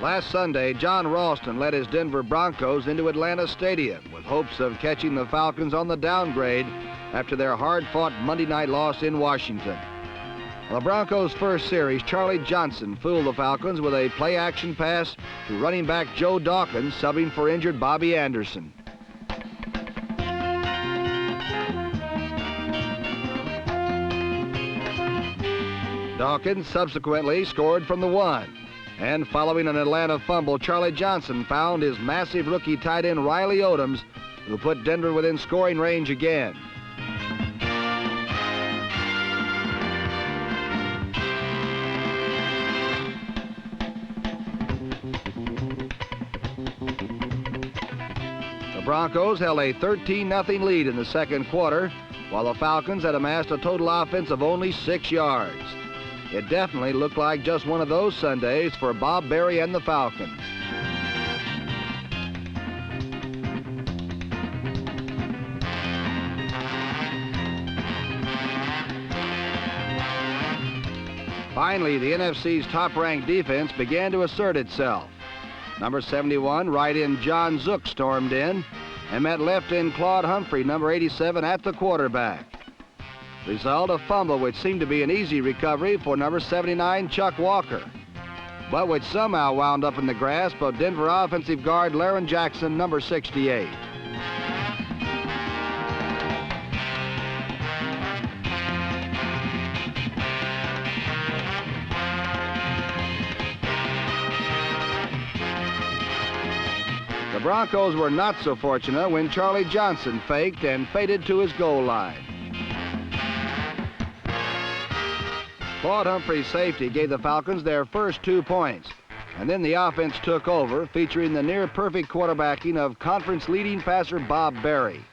Last Sunday, John Ralston led his Denver Broncos into Atlanta Stadium with hopes of catching the Falcons on the downgrade after their hard-fought Monday night loss in Washington. The Broncos' first series, Charlie Johnson fooled the Falcons with a play-action pass to running back Joe Dawkins, subbing for injured Bobby Anderson. Dawkins subsequently scored from the 1. And following an Atlanta fumble, Charlie Johnson found his massive rookie tight end Riley Odoms, who put Denver within scoring range again. The Broncos held a 13-0 lead in the second quarter, while the Falcons had amassed a total offense of only 6 yards. It definitely looked like just one of those Sundays for Bob Berry and the Falcons. Finally, the NFC's top-ranked defense began to assert itself. Number 71, right end John Zook stormed in and met left end Claude Humphrey, number 87, at the quarterback. Result, a fumble which seemed to be an easy recovery for number 79, Chuck Walker, but which somehow wound up in the grasp of Denver offensive guard Laren Jackson, number 68. The Broncos were not so fortunate when Charlie Johnson faked and faded to his goal line. Claude Humphrey's safety gave the Falcons their first 2 points, and then the offense took over, featuring the near-perfect quarterbacking of conference-leading passer Bob Berry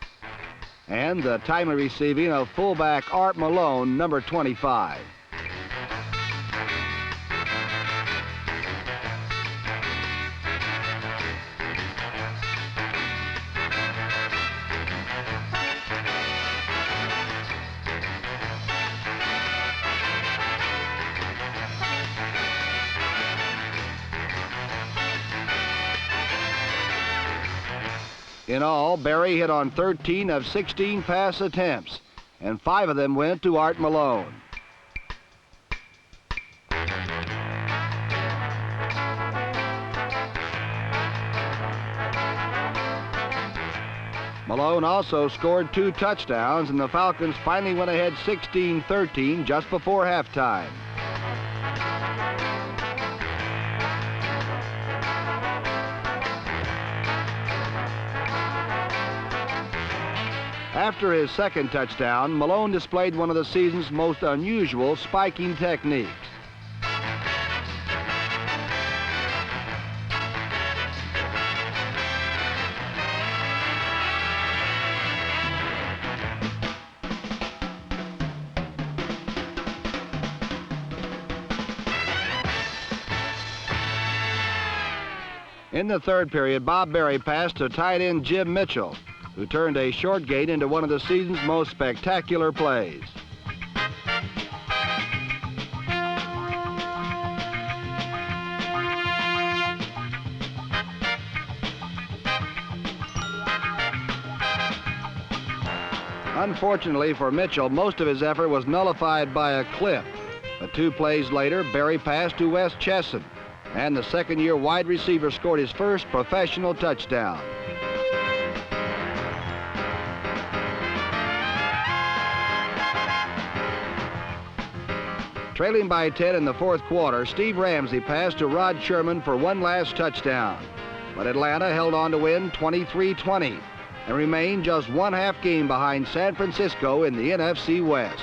and the timely receiving of fullback Art Malone, number 25. In all, Berry hit on 13 of 16 pass attempts, and 5 of them went to Art Malone. Malone also scored 2 touchdowns, and the Falcons finally went ahead 16-13 just before halftime. After his second touchdown, Malone displayed one of the season's most unusual spiking techniques. In the third period, Bob Berry passed to tight end Jim Mitchell, who turned a short gain into one of the season's most spectacular plays. Unfortunately for Mitchell, most of his effort was nullified by a clip. But 2 plays later, Berry passed to Wes Chesson, and the second-year wide receiver scored his first professional touchdown. Trailing by 10 in the fourth quarter, Steve Ramsey passed to Rod Sherman for one last touchdown. But Atlanta held on to win 23-20 and remained just one half game behind San Francisco in the NFC West.